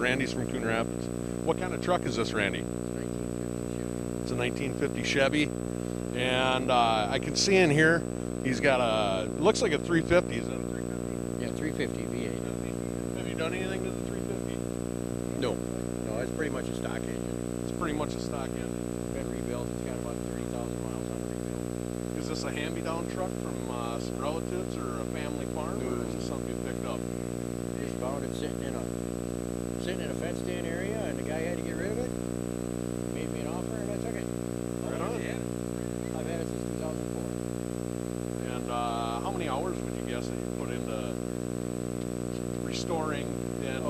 Randy's from Coon Rapids. What kind of truck is this, Randy? It's a 1950 Chevy. And I can see in here, he's got looks like a 350. Is that a 350? Yeah, 350 V8. Have you done anything to the 350? No, it's pretty much a stock engine. It's pretty much a stock engine. Been rebuilt. It's got about 30,000 miles on it rebuilt. Is this a hand-me-down truck from some relatives or a family farm, or is this something you picked up? Just found it sitting in a fenced-in area, and the guy had to get rid of it. Made me an offer, and I took it. Right on. Yeah. I've had it since 2004. And how many hours would you guess that you put into restoring and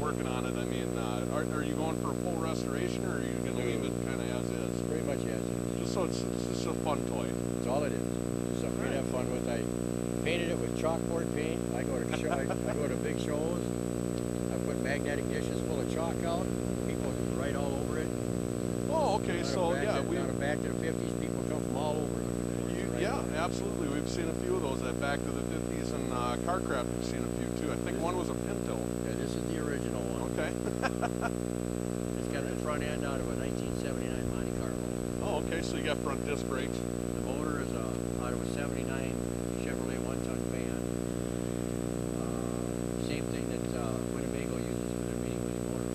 working on it? I mean, are you going for a full restoration, or are you going to leave it kind of as is? Pretty much as is. Just so it's just a fun toy. That's all it is. Just something to have fun with. I painted it with chalkboard paint. I go to big shows. I put magnetic dishes full of chalk out. People write all over it. Oh, okay. So yeah, back to the 50s. People come from all over. Yeah, absolutely. We've seen a few of those at Back to the 50s, and Carcraft we've seen a few too. I think one was a Pinto. Yeah, this is the original one. Okay. It's got the front end out of a 1979 Monty Carlo. Oh, okay. So you got front disc brakes. The motor is out of a 79 Chevrolet one-ton van. Same thing that Winnebago uses for their mini motor.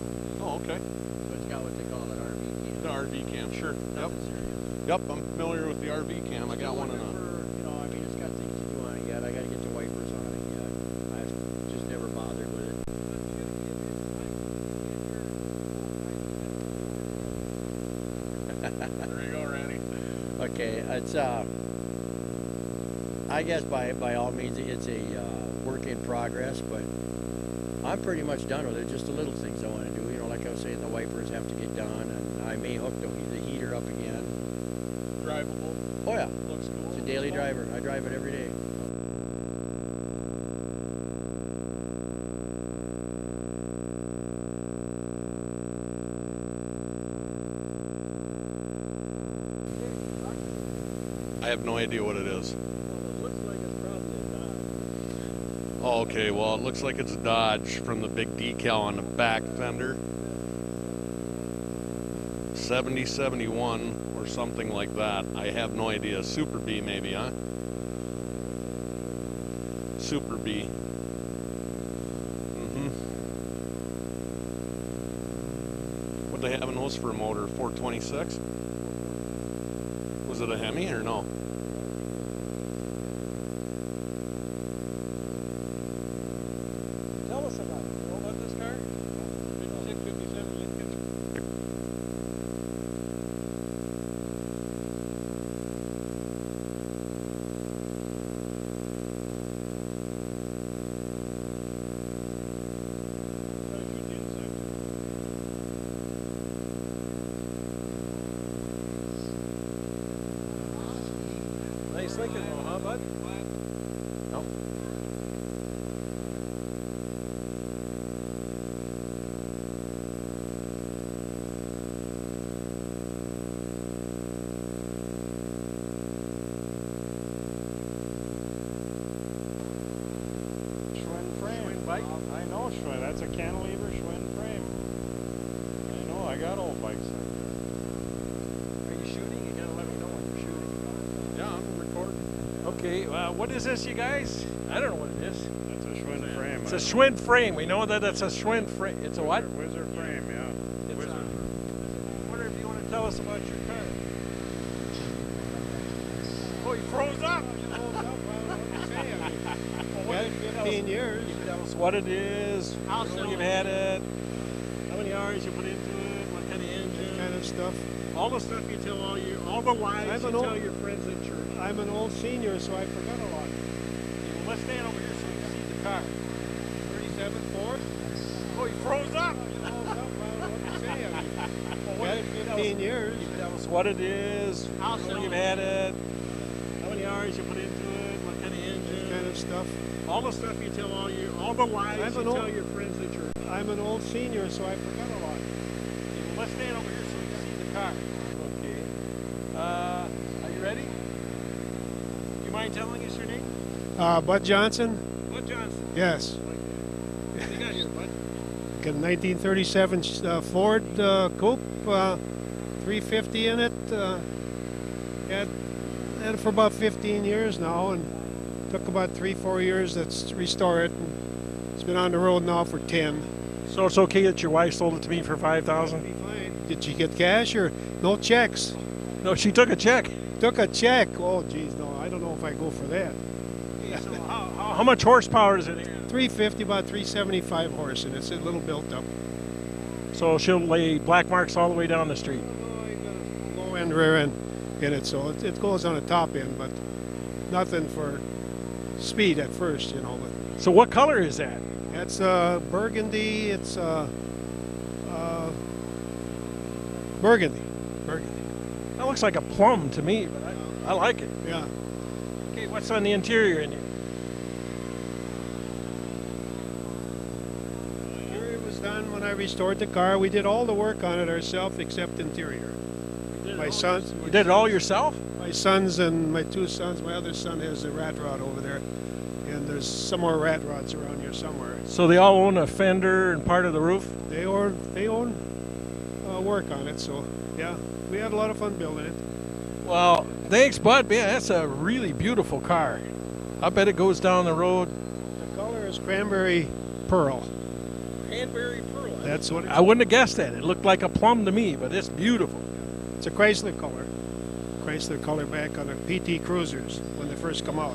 Oh, okay. So it's got what they call an RV cam. The RV cam, sure. Nothing serious. Yep, I'm familiar with the RV cam. I got one in a... It's got things to do on it yet. I got to get the wipers on it yet. I've just never bothered with it. There you go, Randy. Okay, it's I guess by all means it's a work in progress, but I'm pretty much done with it. Just the little things I want to do. Like I was saying, the wipers have to get done, and I may hook the heater up again. Drivable. Oh yeah. Looks cool. It's a daily driver. I drive it every day. I have no idea what it is. Well, it looks like it's probably a Dodge. Oh, okay, well, it looks like it's a Dodge from the big decal on the back fender. 7071 or something like that. I have no idea. Super B maybe, huh? Super B. What they have in those for a motor? 426? Was it a Hemi or no? Tell us about it. You know about this car? 56, 57 Lincoln. Nice Lincoln, huh, bud? No. Schwinn frame. Bike? I know Schwinn. That's a cantilever Schwinn frame. I know. I got old bikes. Are you shooting? You gotta let me know when you're shooting. Yeah, I'm recording. Okay, what is this, you guys? I don't know what it is. That's a Schwinn frame. It's a Schwinn frame. We know that it's a Schwinn frame. It's a what? Wizard frame, yeah. It's I wonder if you want to tell us about your car. Oh, he froze up. Well, 15 years. You can tell us what it is, how long you've had it, how many hours you put into it, what kind of engine. Kind of stuff. All the stuff you tell all the whys you tell your friends at church. I'm an old senior, so I forgot a lot. Well, let's stand over here so we can see the car. 37 Ford. Oh, he froze up. Well, 15 years. You can tell us what it is, how long you've had it, how many hours you put into it, what kind of engine. Kind of stuff. All the stuff you tell all the whys you tell your friends at church. I'm an old senior, so I forgot a lot. Well, let's stand over here so we can see the car. Okay. Are you ready? Do you mind telling us your name? Bud Johnson? Bud Johnson. Yes. Okay. What do you got here, Bud? Got a 1937 Ford Coupe, 350 in it. Had it for about 15 years now, and took about 3-4 years to restore it. And it's been on the road now for 10. So it's okay that your wife sold it to me for $5,000? Be fine. Did she get cash or no checks? No, she took a check. Took a check. Oh, geez, no, I don't know if I go for that. So how much horsepower is it? 350, about 375 horse, and it's a little built up. So she'll lay black marks all the way down the street. Oh, you got a low end, rear end in it, so it goes on the top end, but nothing for speed at first, you know. But So what color is that? that's burgundy. It's burgundy. That looks like a plum to me, but I like it. Yeah. Okay, what's on the interior in it? Interior was done when I restored the car. We did all the work on it ourselves except interior. My sons. You did it all yourself? My sons and my 2 sons. My other son has a rat rod over there, and there's some more rat rods around here somewhere. So they all own a fender and part of the roof? They own work on it, so yeah, we had a lot of fun building it. Well, thanks, bud. Man, that's a really beautiful car. I bet it goes down the road. The color is cranberry pearl. Cranberry pearl. That's what I wouldn't have guessed that. It looked like a plum to me, but it's beautiful. it's a Chrysler color. Chrysler color back on the PT Cruisers when they first come out.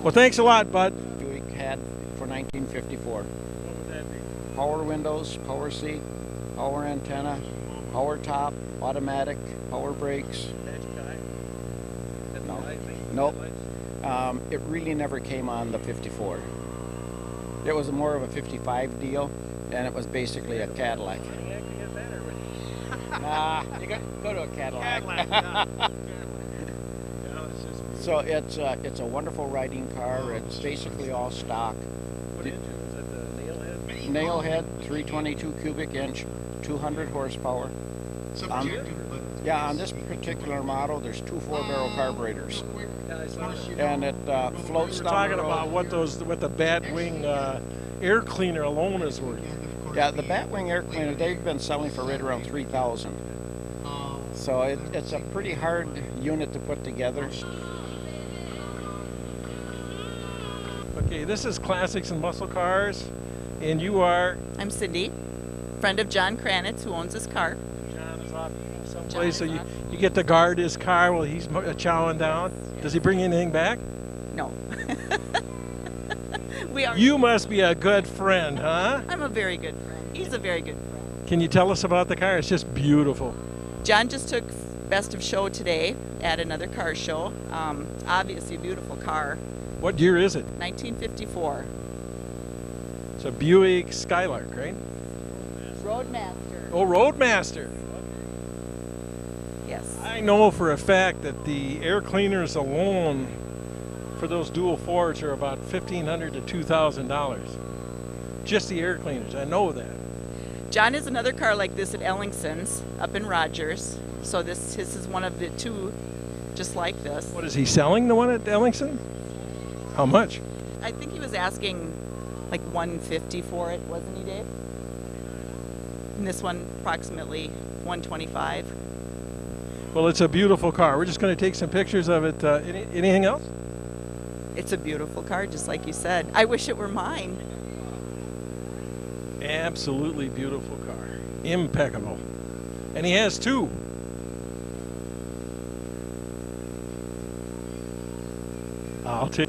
Well, thanks a lot, bud. Buick had for 1954. What would that be? Power windows, power seat, power antenna, power top, automatic, power brakes. No. Nope. It really never came on the 54. It was more of a 55 deal, and it was basically a Cadillac. Nah, you go to a Cadillac. So it's a wonderful riding car. It's basically all stock. What engine? Is that the nailhead? Nailhead, 322 cubic inch, 200 horsepower. Yeah, on this particular model, there's 2 4-barrel carburetors, and it floats We're down talking the road. about what the Batwing air cleaner alone is worth. Yeah, the Batwing air cleaner, they've been selling for right around $3,000. So it's a pretty hard unit to put together. Okay, this is Classics and Muscle Cars, and you are? I'm Cindy, friend of John Kranitz, who owns this car. John is off someplace, so you get to guard his car while he's chowing down. Does he bring anything back? No. We are. You must be a good friend, huh? I'm a very good friend. He's a very good friend. Can you tell us about the car? It's just beautiful. John just took Best of Show today at another car show. Obviously a beautiful car. What year is it? 1954. It's a Buick Skylark, right? Roadmaster. Oh, Roadmaster. Yes. I know for a fact that the air cleaners alone for those dual Fords are about $1,500 to $2,000. Just the air cleaners. I know that. John has another car like this at Ellingson's up in Rogers. So his is one of the 2 just like this. What is he selling, the one at Ellingson? How much? I think he was asking like $150 for it, wasn't he, Dave? And this one approximately $125. Well, it's a beautiful car. We're just going to take some pictures of it. Anything else? It's a beautiful car, just like you said. I wish it were mine. Absolutely beautiful car. Impeccable. And he has 2. I'll take.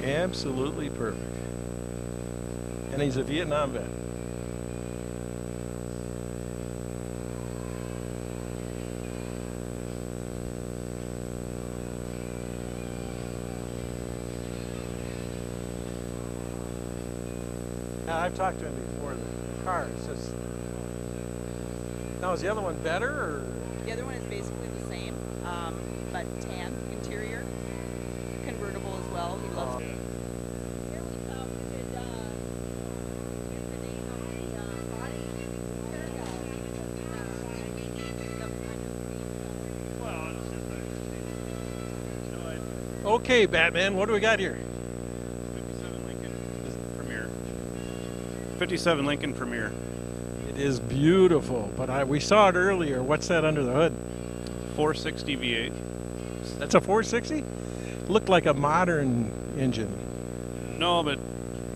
Absolutely perfect. And he's a Vietnam vet. I've talked to him before. The car is just. Now, is the other one better, or? The other one is basically the same, but tan interior, convertible as well. He loves it. Okay, Batman, what do we got here? 57 Lincoln Premier. 57 Lincoln Premier. It is beautiful, but we saw it earlier. What's that under the hood? 460 V8. That's a 460? Looked like a modern engine. No, but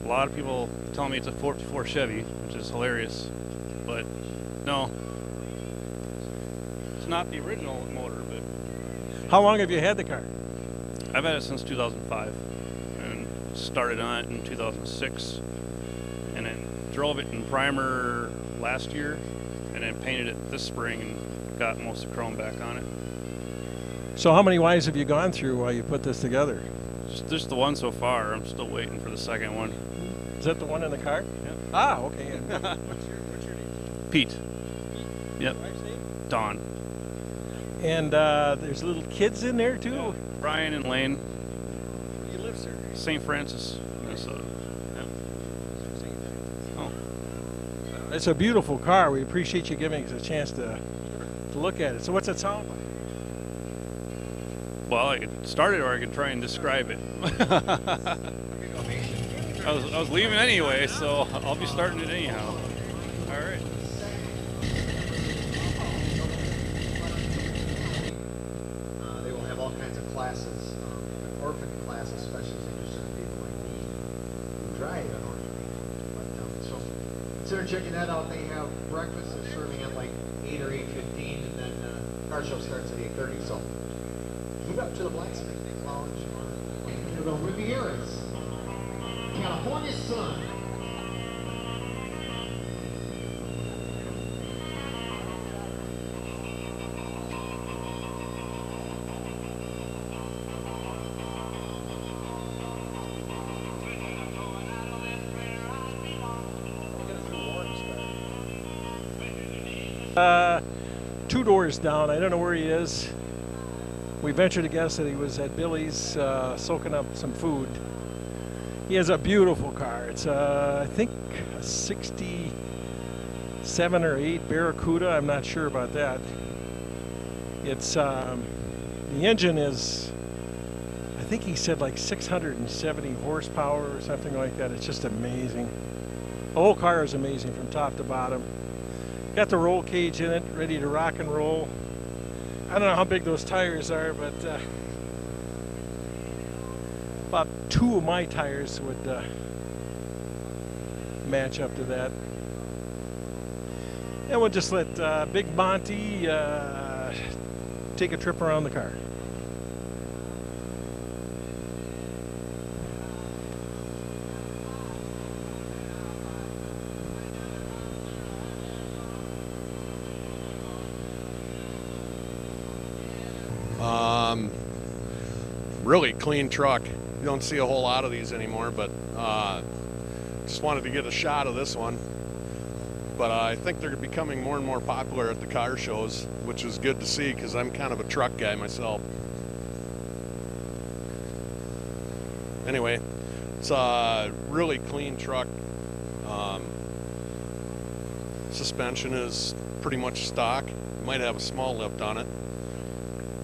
a lot of people tell me it's a 454 Chevy, which is hilarious. But no, it's not the original motor. But How long have you had the car? I've had it since 2005, and started on it in 2006, and then drove it in primer last year, and then painted it this spring and got most of the chrome back on it. So how many wives have you gone through while you put this together? Just the one so far. I'm still waiting for the second one. Is that the one in the car? Yeah. Ah, okay. What's your name? Pete. Yep. Wife's name? Dawn. And there's little kids in there too? Yeah. Brian and Lane. Where do you live, sir? St. Francis, Minnesota. Yep. Oh. It's a beautiful car. We appreciate you giving us a chance to look at it. So what's it sound like? Well, I could start it or I could try and describe it. I was leaving anyway, so I'll be starting it anyhow. All right. They will have all kinds of classes, orphan classes, especially interested in people like me who drive an orphan. But, so consider checking that out. They have breakfast. They're serving at like 8 or 8:15, and then car show starts at 8:30. So move up to the blacksmith lounge or the Riviera's California sun. Two doors down. I don't know where he is. We venture to guess that he was at Billy's soaking up some food. He has a beautiful car. It's I think a 67 or 8 Barracuda. I'm not sure about that. It's the engine is, I think he said like 670 horsepower or something like that. It's just amazing. The whole car is amazing from top to bottom. Got the roll cage in it, ready to rock and roll. I don't know how big those tires are, but about 2 of my tires would match up to that. And we'll just let Big Monty take a trip around the car. Really clean truck. You don't see a whole lot of these anymore, but just wanted to get a shot of this one. But I think they're becoming more and more popular at the car shows, which is good to see because I'm kind of a truck guy myself. Anyway, it's a really clean truck. Suspension is pretty much stock. Might have a small lift on it,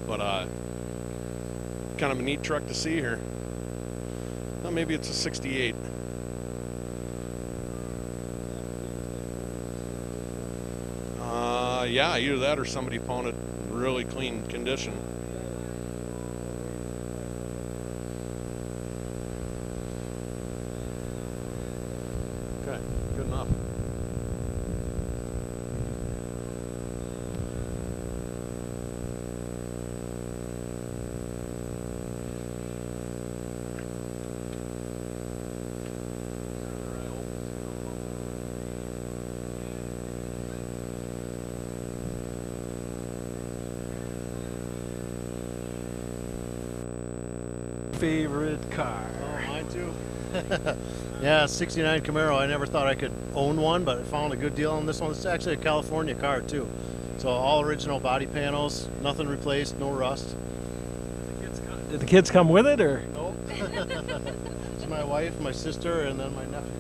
but kind of a neat truck to see here. Well, maybe it's a 68. Yeah, either that or somebody found it in really clean condition. Okay, good enough. Favorite car? Oh, mine too. Yeah, 69 Camaro. I never thought I could own one, but I found a good deal on this one. It's actually a California car too. So all original body panels, nothing replaced, no rust. Did the kids come with it, or? Nope. It's my wife, my sister, and then my nephew.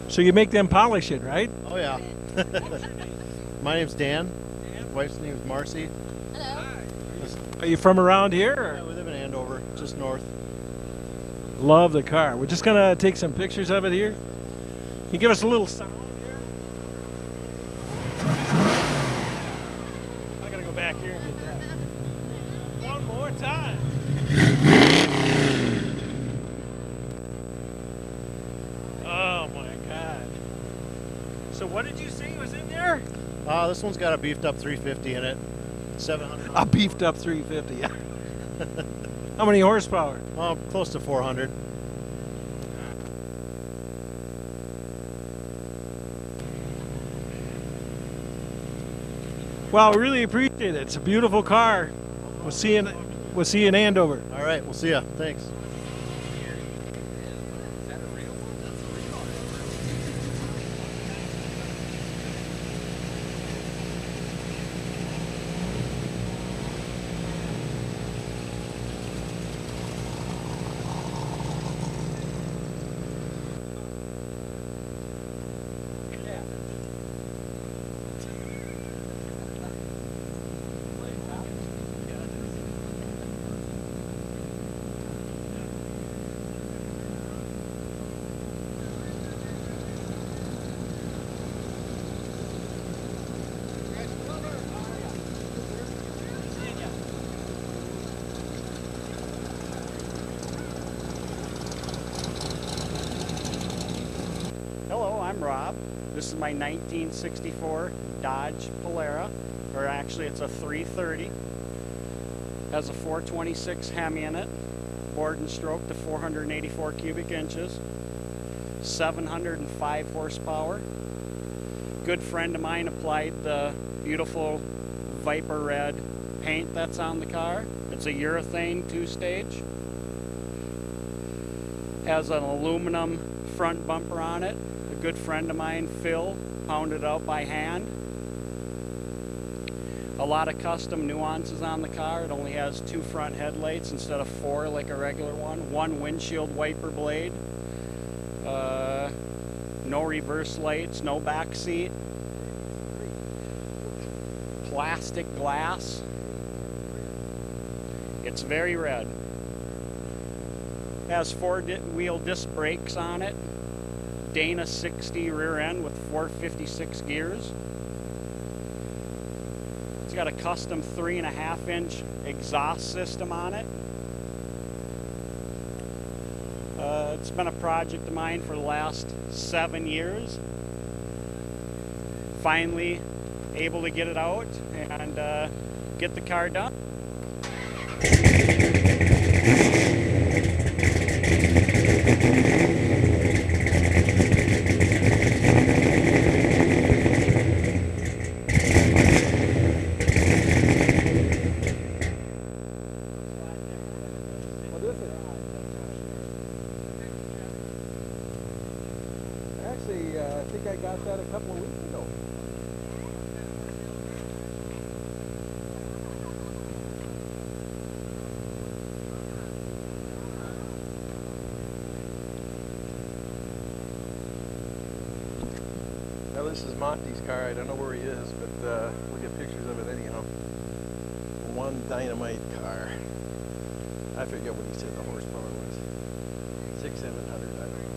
So you make them polish it, right? Oh yeah. My name's Dan. My wife's name is Marcy. Are you from around here? Yeah, Or? we live in Andover, just north. Love the car. We're just gonna take some pictures of it here. Can you give us a little sound here? I gotta go back here and get that. One more time. Oh my God. So what did you say was in there? This one's got a beefed up 350 in it. 700. A beefed up 350. How many horsepower? Close to 400. Well, we really appreciate it. It's a beautiful car. We'll see you in Andover. All right, we'll see ya. Thanks. Hello, I'm Rob. This is my 1964 Dodge Polara, or actually it's a 330. Has a 426 Hemi in it, bored and stroked to 484 cubic inches, 705 horsepower. Good friend of mine applied the beautiful Viper Red paint that's on the car. It's a urethane 2-stage. Has an aluminum front bumper on it. A good friend of mine, Phil, pounded it out by hand. A lot of custom nuances on the car. It only has 2 front headlights instead of 4 like a regular one. 1 windshield wiper blade. No reverse lights, no back seat. Plastic glass. It's very red. Has 4-wheel disc brakes on it. Dana 60 rear end with 456 gears. It's got a custom 3.5-inch exhaust system on it. It's been a project of mine for the last 7 years. Finally able to get it out and get the car done. Actually, I think I got that a couple of weeks ago. Now this is Monty's car. I don't know where he is, but we'll get pictures of it anyhow. One dynamite car. I forget what he said the horsepower was. 600, 700, I don't know.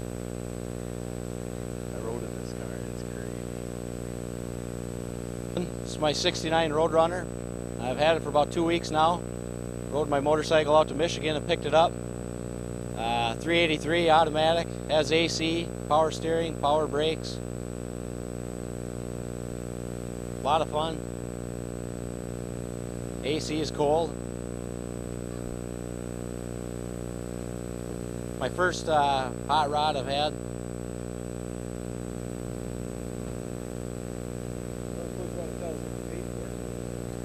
I rode in this car. It's great. This is my 69 Roadrunner. I've had it for about 2 weeks now. Rode my motorcycle out to Michigan and picked it up. 383 automatic, has AC, power steering, power brakes. A lot of fun. AC is cold. My first hot rod I've had.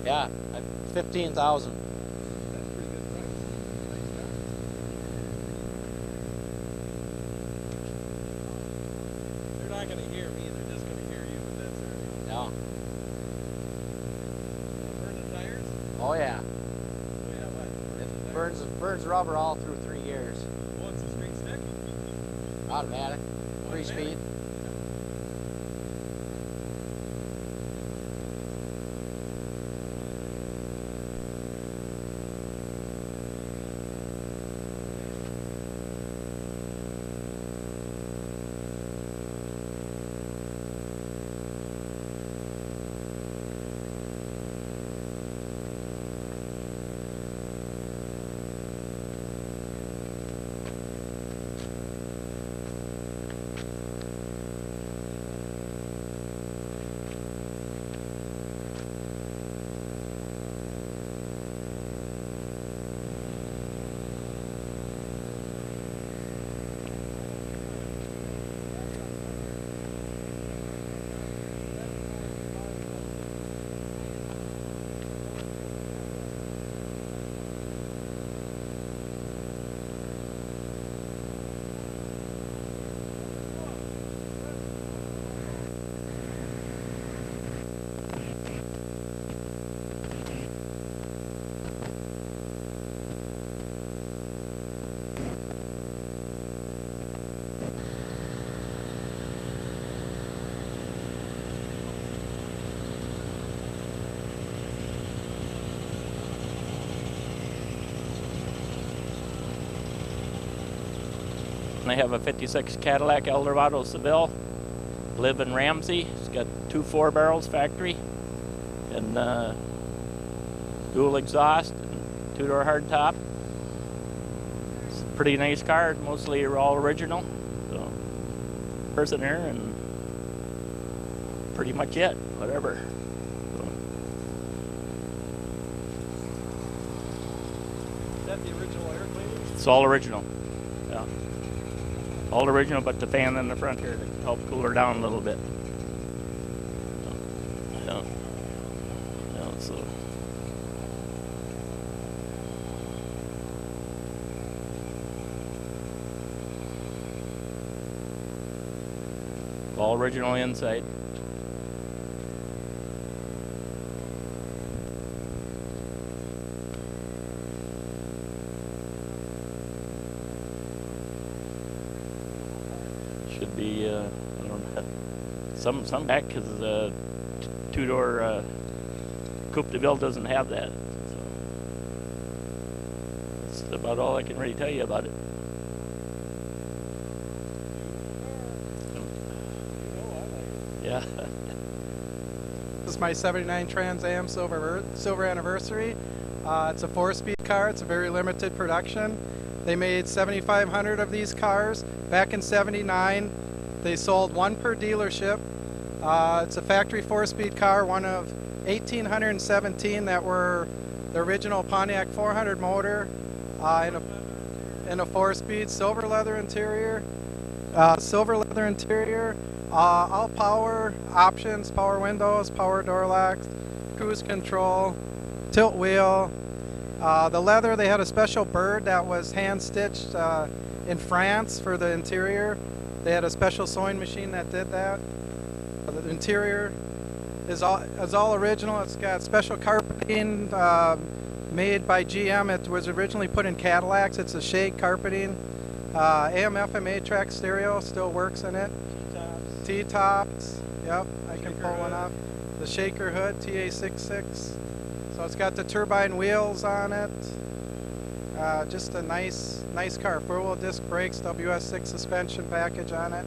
Yeah, 15,000. They're not going to hear me. They're just going to hear you, but that's all right. No. Burn the tires? Oh yeah. Oh yeah, what? It burns rubber all through 3 years. Oh, it's a straight stick? Automatic, 3-speed. I have a 56 Cadillac Eldorado Seville. Live in Ramsey. It's got 2 4-barrels factory and dual exhaust and 2-door hardtop. It's a pretty nice car. Mostly all original. So, person there and pretty much it. Whatever. Is that the original air cleaner? It's all original. Yeah. All original, but the fan in the front here to help cool her down a little bit. Yeah. Yeah, so. All original inside. Should be, I don't know, some back because the 2-door Coupe de Ville doesn't have that. So that's about all I can really tell you about it. Yeah. This is my 79 Trans Am Silver Anniversary. It's a 4-speed car. It's a very limited production. They made 7,500 of these cars. Back in '79, they sold 1 per dealership. It's a factory 4-speed car, one of 1,817 that were the original Pontiac 400 motor in a 4-speed, silver leather interior. All power options, power windows, power door locks, cruise control, tilt wheel. The leather, they had a special bird that was hand stitched in France for the interior. They had a special sewing machine that did that. The interior is all original. It's got special carpeting made by GM. It was originally put in Cadillacs. It's a shade carpeting. AM FM 8-track stereo still works in it. T-tops. Yep, I can pull one up. The shaker hood, TA66. So it's got the turbine wheels on it. Just a nice car. 4-wheel disc brakes, WS6 suspension package on it.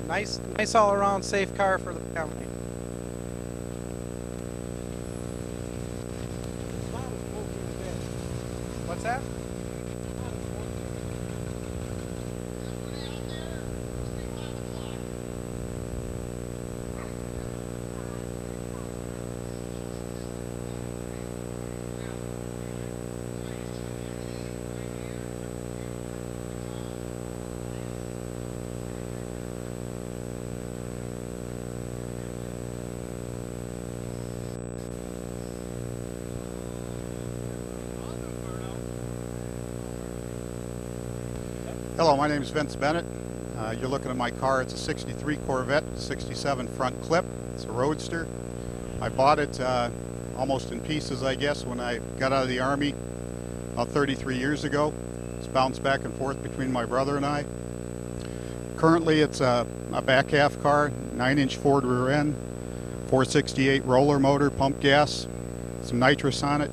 Nice all-around safe car for the family. What's that? Hello, my name is Vince Bennett. You're looking at my car. It's a 63 Corvette, 67 front clip. It's a roadster. I bought it almost in pieces, I guess, when I got out of the Army about 33 years ago. It's bounced back and forth between my brother and I. Currently, it's a back half car, 9-inch Ford rear end, 468 roller motor, pump gas, some nitrous on it.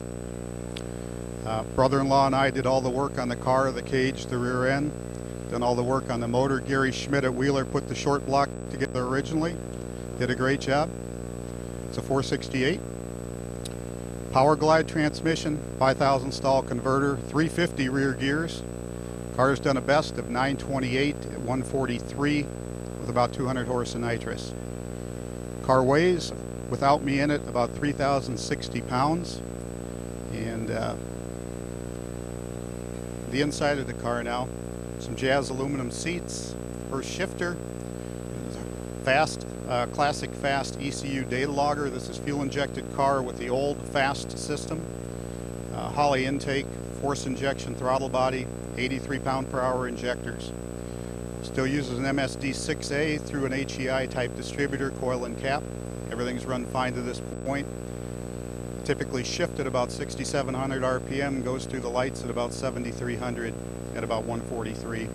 Brother-in-law and I did all the work on the car, the cage, the rear end. Done all the work on the motor. Gary Schmidt at Wheeler put the short block together originally. Did a great job. It's a 468. Power glide transmission, 5,000 stall converter, 350 rear gears. Car's done a best of 928 at 143 with about 200 horse of nitrous. Car weighs, without me in it, about 3,060 pounds. And the inside of the car now, some Jazz aluminum seats, first shifter, fast, classic fast ECU data logger. This is fuel injected car with the old fast system. Holley intake, force injection throttle body, 83 pound/hour injectors. Still uses an MSD 6A through an HEI type distributor, coil and cap. Everything's run fine to this point. Typically shift at about 6,700 RPM, goes through the lights at about 7,300 at about 143.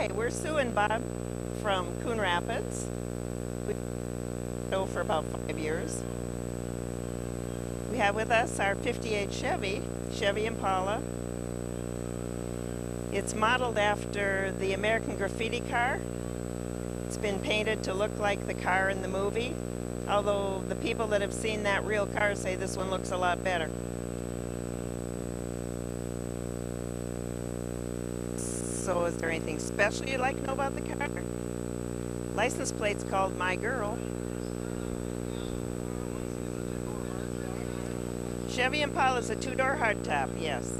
Hi, we're Sue and Bob from Coon Rapids. We've been for about 5 years. We have with us our 58 Chevy Impala. It's modeled after the American Graffiti car. It's been painted to look like the car in the movie, although the people that have seen that real car say this one looks a lot better. So is there anything special you'd like to know about the car? License plate's called My Girl. Chevy Impala is a 2-door hardtop, yes.